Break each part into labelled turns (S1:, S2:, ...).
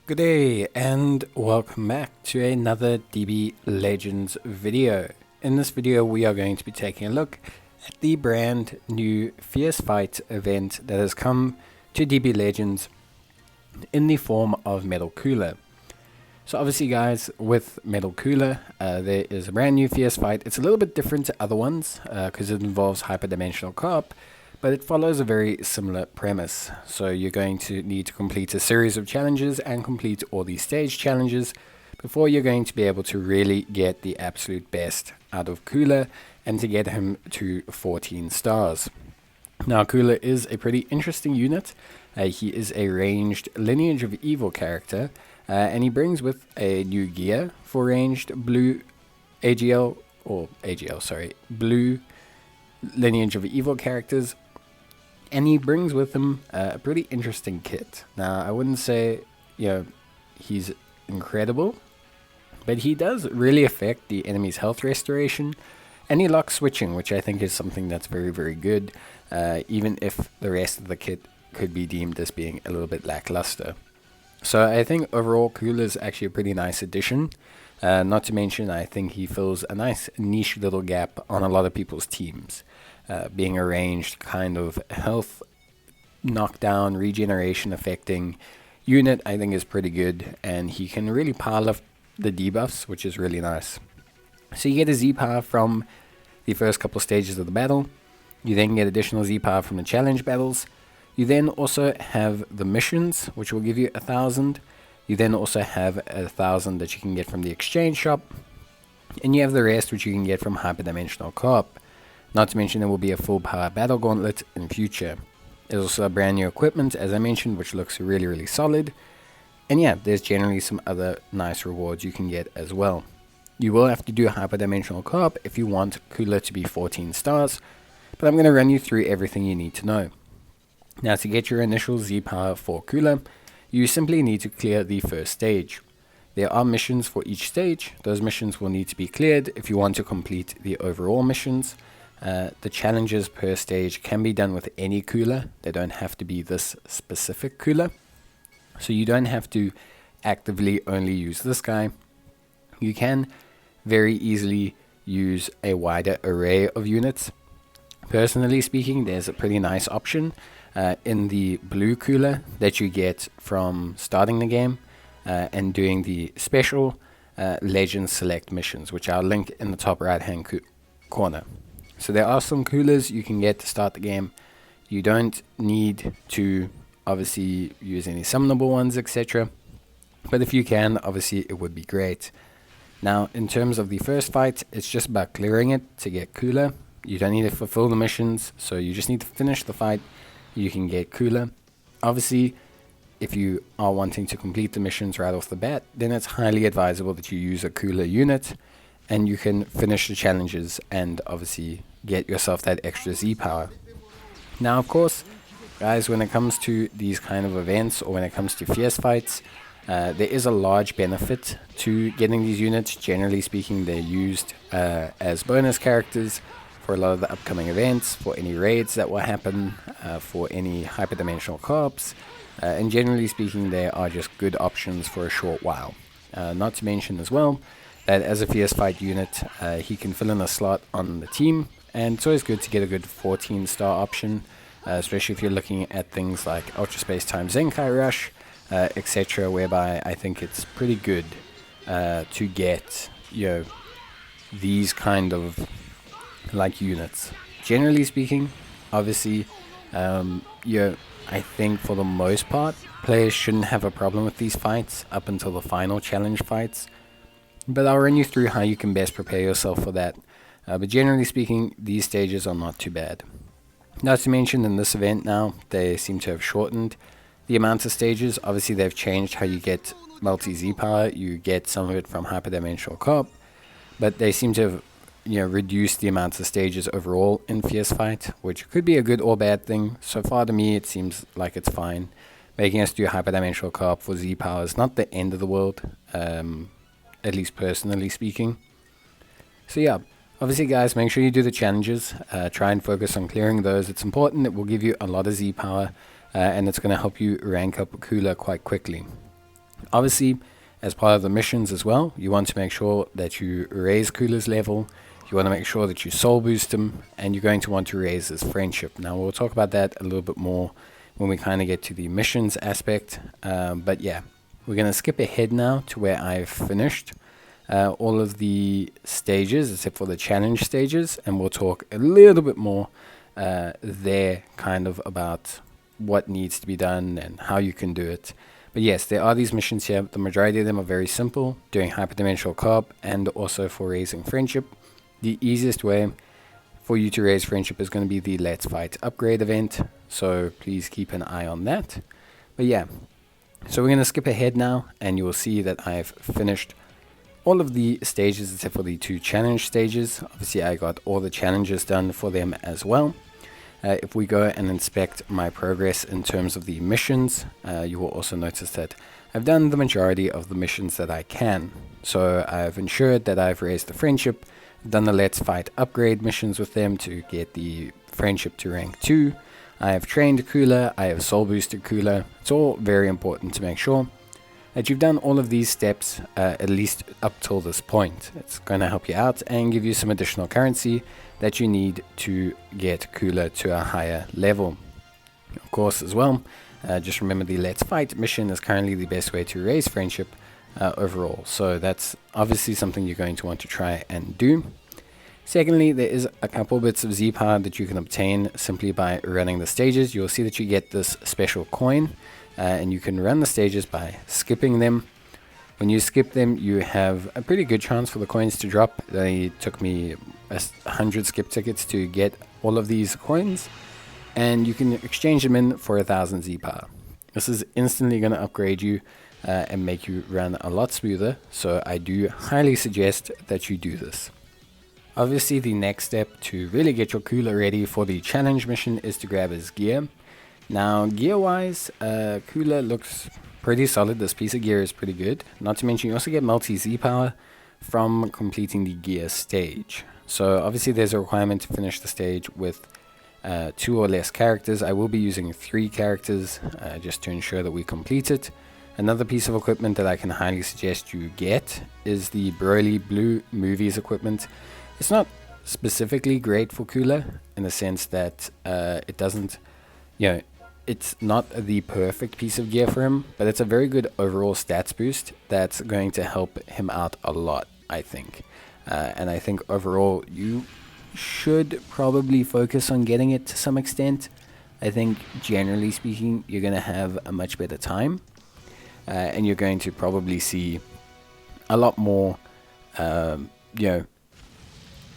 S1: Good day and welcome back to another DB Legends video. In this video we are going to be taking a look at the brand new Fierce Fight event that has come to DB Legends in the form of Metal Cooler. So obviously guys, with Metal Cooler there is a brand new Fierce Fight. It's a little bit different to other ones because it involves hyperdimensional co-op, but it follows a very similar premise. So you're going to need to complete a series of challenges and complete all these stage challenges before you're going to be able to really get the absolute best out of Cooler and to get him to 14 stars. Now Cooler is a pretty interesting unit. He is a ranged Lineage of Evil character, and he brings with a new gear for ranged blue blue Lineage of Evil characters. And he brings with him a pretty interesting kit. Now, I wouldn't say, he's incredible, but he does really affect the enemy's health restoration, and he locks switching, which I think is something that's very, very good, even if the rest of the kit could be deemed as being a little bit lackluster. So I think overall, Cooler is actually a pretty nice addition. Not to mention, I think he fills a nice niche little gap on a lot of people's teams. Being a ranged kind of health knockdown, regeneration affecting unit, I think is pretty good, and he can really pile up the debuffs, which is really nice. So you get a Z power from the first couple stages of the battle. You then get additional Z power from the challenge battles. You then also have the missions, which will give you 1,000. You then also have 1,000 that you can get from the exchange shop, and you have the rest which you can get from hyperdimensional co-op. Not to mention there will be a full power battle gauntlet in future. There's also a brand new equipment, as I mentioned, which looks really, really solid. And yeah, there's generally some other nice rewards you can get as well. You will have to do hyperdimensional co-op if you want Cooler to be 14 stars, but I'm going to run you through everything you need to know. Now, to get your initial Z power for Cooler, you simply need to clear the first stage. There are missions for each stage. Those missions will need to be cleared if you want to complete the overall missions. The challenges per stage can be done with any Cooler. They don't have to be this specific Cooler. So you don't have to actively only use this guy. You can very easily use a wider array of units. Personally speaking, there's a pretty nice option in the blue Cooler that you get from starting the game and doing the special Legend Select missions, which I'll link in the top right hand corner. So there are some Coolers you can get to start the game. You don't need to obviously use any summonable ones, etc. But if you can, obviously it would be great. Now, in terms of the first fight, it's just about clearing it to get Cooler. You don't need to fulfill the missions, so you just need to finish the fight. You can get Cooler. Obviously, if you are wanting to complete the missions right off the bat, then it's highly advisable that you use a Cooler unit, and you can finish the challenges and obviously get yourself that extra Z power. Now, of course, guys, when it comes to these kind of events, or when it comes to Fierce Fights, there is a large benefit to getting these units. Generally speaking, they're used as bonus characters for a lot of the upcoming events, for any raids that will happen, for any hyperdimensional co-ops, and generally speaking, they are just good options for a short while. Not to mention as well that as a Fierce Fight unit, he can fill in a slot on the team, and it's always good to get a good 14-star option, especially if you're looking at things like Ultra Space Time Zenkai Rush, etc., whereby I think it's pretty good to get these kind of like units. Generally speaking, obviously, I think for the most part, players shouldn't have a problem with these fights up until the final challenge fights. But I'll run you through how you can best prepare yourself for that. But generally speaking, these stages are not too bad. Not to mention, in this event now, they seem to have shortened the amount of stages. Obviously, they've changed how you get multi-Z power. You get some of it from hyperdimensional co-op, but they seem to have reduced the amount of stages overall in Fierce Fight, which could be a good or bad thing. So far to me, it seems like it's fine. Making us do hyperdimensional co-op for Z power is not the end of the world. At least personally speaking. So yeah, obviously guys, make sure you do the challenges. Try and focus on clearing those. It's important. It will give you a lot of Z power, and it's going to help you rank up Cooler quite quickly. Obviously, as part of the missions as well, you want to make sure that you raise Cooler's level. You want to make sure that you soul boost him, and you're going to want to raise his friendship. Now, we'll talk about that a little bit more when we kind of get to the missions aspect. But yeah, we're going to skip ahead now to where I've finished all of the stages, except for the challenge stages, and we'll talk a little bit more there kind of about what needs to be done and how you can do it. But yes, there are these missions here. The majority of them are very simple, doing hyperdimensional co-op and also for raising friendship. The easiest way for you to raise friendship is going to be the Let's Fight upgrade event, so please keep an eye on that. But yeah, so we're going to skip ahead now, and you will see that I've finished all of the stages except for the 2 challenge stages. Obviously, I got all the challenges done for them as well. If we go and inspect my progress in terms of the missions, you will also notice that I've done the majority of the missions that I can. So I've ensured that I've raised the friendship, done the Let's Fight upgrade missions with them to get the friendship to rank 2. I have trained Cooler, I have soul boosted Cooler. It's all very important to make sure that you've done all of these steps at least up till this point. It's going to help you out and give you some additional currency that you need to get Cooler to a higher level. Of course, as well, just remember the Let's Fight mission is currently the best way to raise friendship overall. So that's obviously something you're going to want to try and do. Secondly, there is a couple bits of Z-Power that you can obtain simply by running the stages. You'll see that you get this special coin. And you can run the stages by skipping them. When you skip them, you have a pretty good chance for the coins to drop. They took me 100 skip tickets to get all of these coins, and you can exchange them in for 1,000 Z-Power. This is instantly going to upgrade you and make you run a lot smoother, so I do highly suggest that you do this. Obviously, the next step to really get your Cooler ready for the challenge mission is to grab his gear. Now, gear-wise, Cooler looks pretty solid. This piece of gear is pretty good. Not to mention, you also get multi-Z-Power from completing the gear stage. So, obviously, there's a requirement to finish the stage with 2 or less characters. I will be using 3 characters just to ensure that we complete it. Another piece of equipment that I can highly suggest you get is the Broly Blue Movies equipment. It's not specifically great for Cooler in the sense that it doesn't, it's not the perfect piece of gear for him, but it's a very good overall stats boost that's going to help him out a lot, I think. And I think overall you should probably focus on getting it to some extent. I think generally speaking, you're going to have a much better time. And you're going to probably see a lot more, a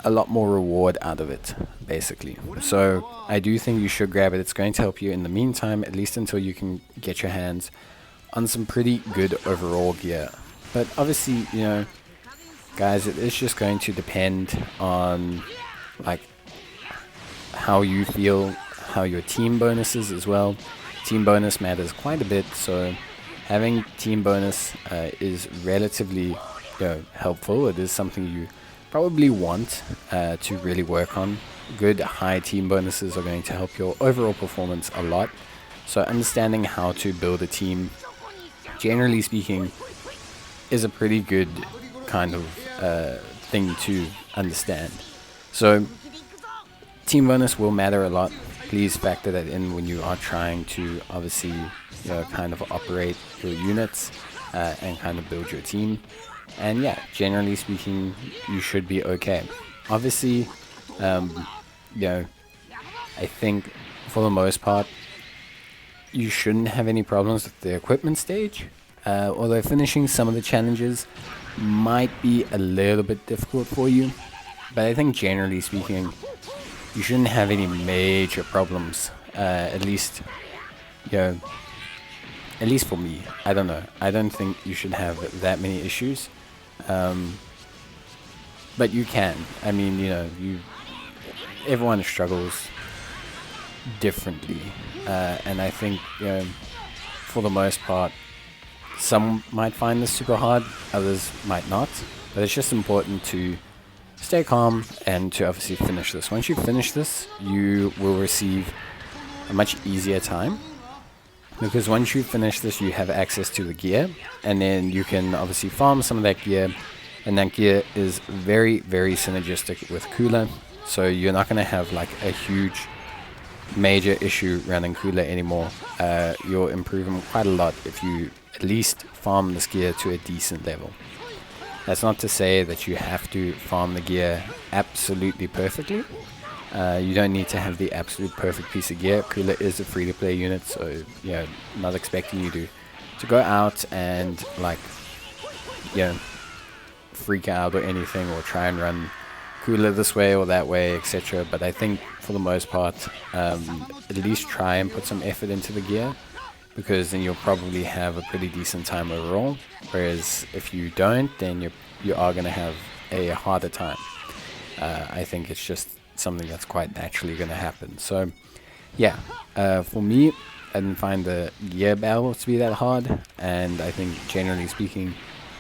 S1: lot more reward out of it, basically. So I do think you should grab it. It's going to help you in the meantime, at least until you can get your hands on some pretty good overall gear. But obviously, guys, it is just going to depend on like how you feel, how your team bonus is as well. Team bonus matters quite a bit, so having team bonus is relatively helpful. It is something you probably want to really work on. Good high team bonuses are going to help your overall performance a lot. So understanding how to build a team, generally speaking, is a pretty good kind of thing to understand. So team bonus will matter a lot. Please factor that in when you are trying to obviously kind of operate your units and kind of build your team. And yeah, generally speaking, you should be okay. Obviously, I think for the most part, you shouldn't have any problems with the equipment stage. Although finishing some of the challenges might be a little bit difficult for you. But I think generally speaking, you shouldn't have any major problems. At least for me. I don't know. I don't think you should have that many issues. But you can. I mean, everyone struggles differently. And I think, for the most part, some might find this super hard, others might not. But it's just important to stay calm and to obviously finish this. Once you finish this, you will receive a much easier time. because once you finish this, you have access to the gear, and then you can obviously farm some of that gear, and that gear is very, very synergistic with Cooler, so you're not going to have like a huge major issue running Cooler anymore. You'll improve him quite a lot if you at least farm this gear to a decent level. That's not to say that you have to farm the gear absolutely perfectly. You don't need to have the absolute perfect piece of gear. Cooler is a free-to-play unit, so not expecting you to go out and like freak out or anything, or try and run Cooler this way or that way, etc. But I think for the most part, at least try and put some effort into the gear, because then you'll probably have a pretty decent time overall. Whereas if you don't, then you are going to have a harder time. I think it's just something that's quite naturally going to happen. So for me, I didn't find the gear battle to be that hard, and I think generally speaking,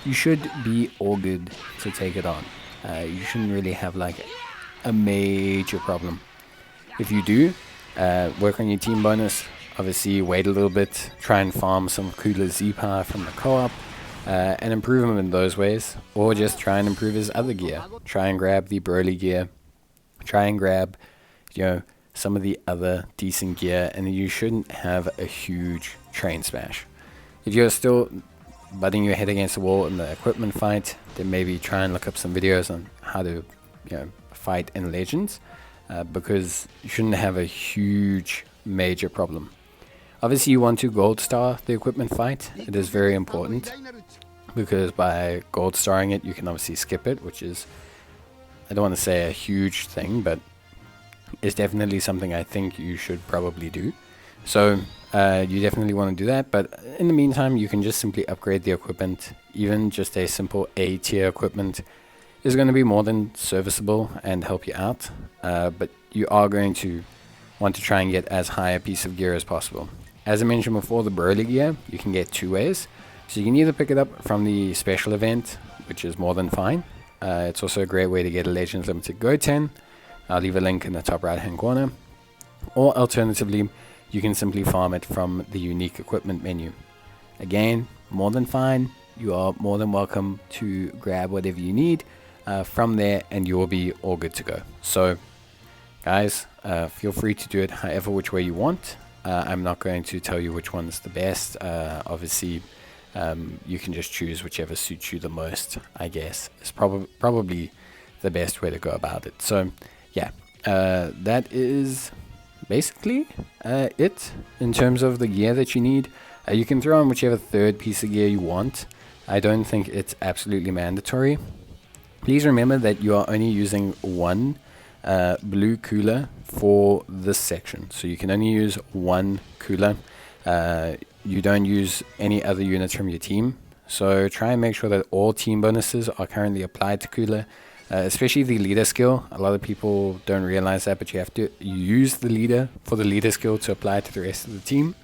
S1: you should be all good to take it on. You shouldn't really have like a major problem. If you do, work on your team bonus. Obviously, wait a little bit, try and farm some Cooler Z-Power from the co-op, and improve him in those ways. Or just try and improve his other gear. Try and grab the Broly gear. Try and grab, some of the other decent gear, and you shouldn't have a huge train smash. If you're still butting your head against the wall in the equipment fight, then maybe try and look up some videos on how to, fight in Legends, because you shouldn't have a huge major problem. Obviously, you want to gold star the equipment fight. It is very important, because by gold starring it, you can obviously skip it, which is, I don't want to say a huge thing, but it's definitely something I think you should probably do. So you definitely want to do that, but in the meantime, you can just simply upgrade the equipment. Even just a simple A tier equipment is going to be more than serviceable and help you out, but you are going to want to try and get as high a piece of gear as possible. As I mentioned before, the Broly gear you can get two ways. So you can either pick it up from the special event, which is more than fine. It's also a great way to get a Legends Limited Goten. I'll leave a link in the top right hand corner. Or alternatively, you can simply farm it from the unique equipment menu. Again, more than fine. You are more than welcome to grab whatever you need from there, and you will be all good to go. So guys, feel free to do it however which way you want. I'm not going to tell you which one is the best. Obviously, you can just choose whichever suits you the most, I guess. It's probably the best way to go about it. So that is basically it in terms of the gear that you need. You can throw on whichever third piece of gear you want. I don't think it's absolutely mandatory. Please remember that you are only using one blue Cooler for this section, so you can only use one Cooler. You don't use any other units from your team, so try and make sure that all team bonuses are currently applied to Cooler, especially the leader skill. A lot of people don't realize that, but you have to use the leader for the leader skill to apply to the rest of the team.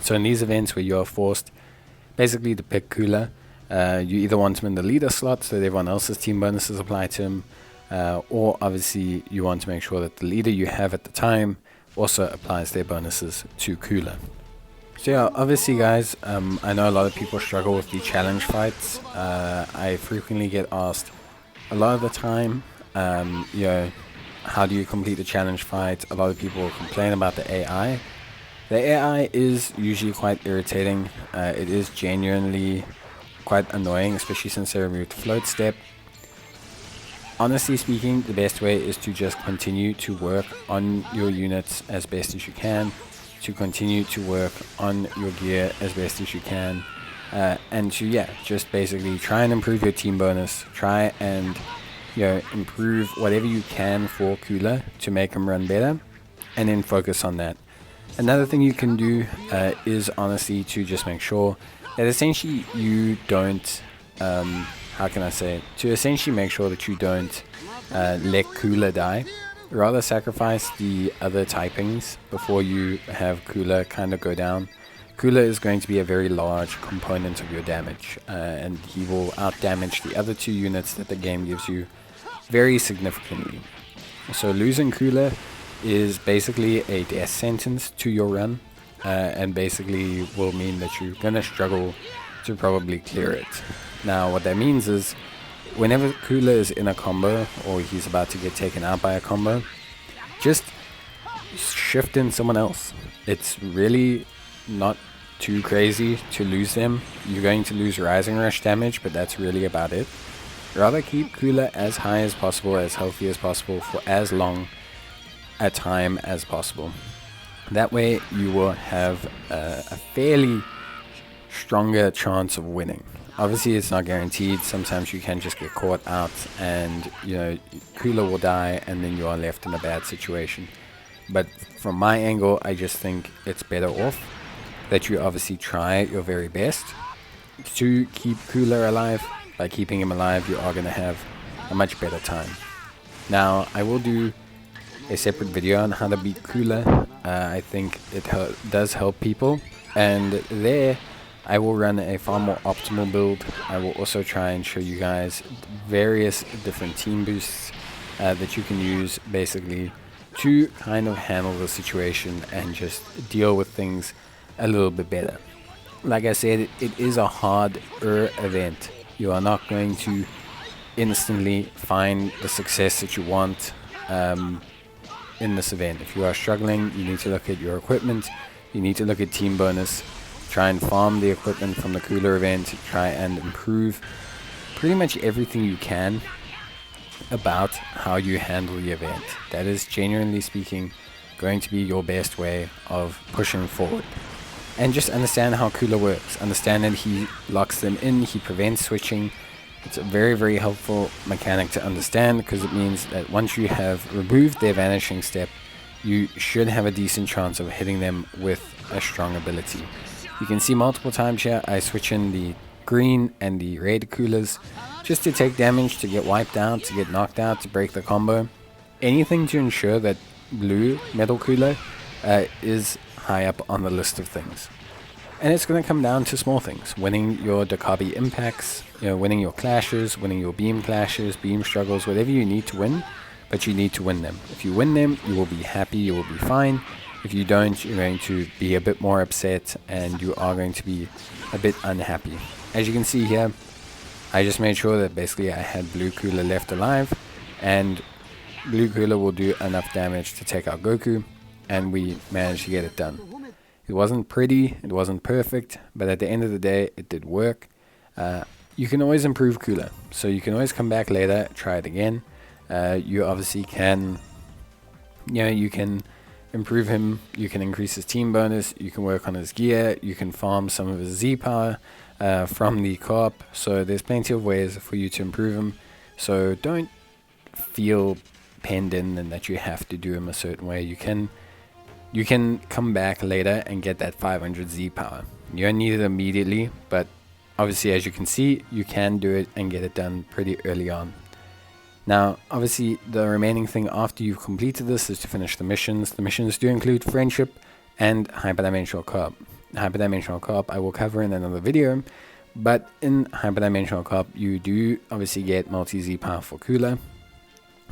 S1: So in these events where you are forced basically to pick Cooler, you either want him in the leader slot so that everyone else's team bonuses apply to him, or obviously you want to make sure that the leader you have at the time also applies their bonuses to Cooler. So yeah, obviously guys, I know a lot of people struggle with the challenge fights. I frequently get asked a lot of the time, how do you complete the challenge fight? A lot of people complain about the AI. The AI is usually quite irritating. It is genuinely quite annoying, especially since they removed float step. Honestly speaking, the best way is to just continue to work on your units as best as you can, to continue to work on your gear as best as you can, and to just basically try and improve your team bonus, try and improve whatever you can for Cooler to make him run better, and then focus on that. Another thing you can do is honestly to just make sure that essentially you don't to essentially make sure that you don't let Cooler die. Rather sacrifice the other typings before you have Cooler kind of go down. Cooler is going to be a very large component of your damage, and he will out damage the other two units that the game gives you very significantly. So losing Cooler is basically a death sentence to your run. and basically will mean that you're gonna struggle to probably clear it. Now what that means is whenever Kula is in a combo or he's about to get taken out by a combo, just shift in someone else. It's really not too crazy to lose them. You're going to lose Rising Rush damage, but that's really about it. Rather keep Kula as high as possible, as healthy as possible, for as long a time as possible. That way you will have a fairly stronger chance of winning. Obviously it's not guaranteed. Sometimes you can just get caught out and Kula will die and then you are left in a bad situation. But from my angle, I just think it's better off that you obviously try your very best to keep Kula alive. By keeping him alive, you are going to have a much better time. Now, I will do a separate video on how to beat Kula. I think it does help people. And there, I will run a far more optimal build. I will also try and show you guys various different team boosts that you can use basically to kind of handle the situation and just deal with things a little bit better. Like I said, it is a harder event. You are not going to instantly find the success that you want in this event. If you are struggling, you need to look at your equipment, you need to look at team bonus, try and farm the equipment from the Kula event, try and improve pretty much everything you can about how you handle the event. That is, genuinely speaking, going to be your best way of pushing forward. And just understand how Kula works. Understand that he locks them in, he prevents switching. It's a very, very helpful mechanic to understand, because it means that once you have removed their vanishing step, you should have a decent chance of hitting them with a strong ability. You can see multiple times here I switch in the green and the red Kulas just to take damage, to get wiped out, to get knocked out, to break the combo. Anything to ensure that blue Metal Kula is high up on the list of things. And it's going to come down to small things: winning your Dokkaebi impacts, winning your clashes, winning your beam clashes, beam struggles, whatever you need to win, but you need to win them. If you win them, you will be happy, you will be fine. If you don't, you're going to be a bit more upset and you are going to be a bit unhappy. As you can see here, I just made sure that basically I had blue Kula left alive, and blue Kula will do enough damage to take out Goku, and we managed to get it done. It wasn't pretty, it wasn't perfect, but at the end of the day, it did work. You can always improve Kula, so you can always come back later, try it again. You obviously can, you can improve him, you can increase his team bonus, you can work on his gear, you can farm some of his Z power from the co-op. So there's plenty of ways for you to improve him. So don't feel penned in and that you have to do him a certain way. You can come back later and get that 500 Z power. You don't need it immediately, but obviously, as you can see, you can do it and get it done pretty early on. Now, obviously, the remaining thing after you've completed this is to finish the missions. The missions do include Friendship and Hyperdimensional Co-op. Hyperdimensional Co-op I will cover in another video, but in Hyperdimensional Co-op, you do obviously get multi-Z power for Kula.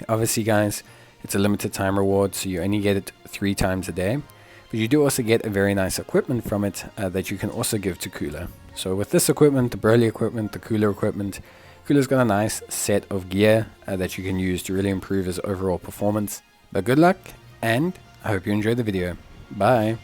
S1: Obviously, guys, it's a limited time reward, so you only get it 3 times a day. But you do also get a very nice equipment from it that you can also give to Kula. So with this equipment, the Broly equipment, the Kula equipment, Kula's got a nice set of gear that you can use to really improve his overall performance. But good luck, and I hope you enjoyed the video. Bye!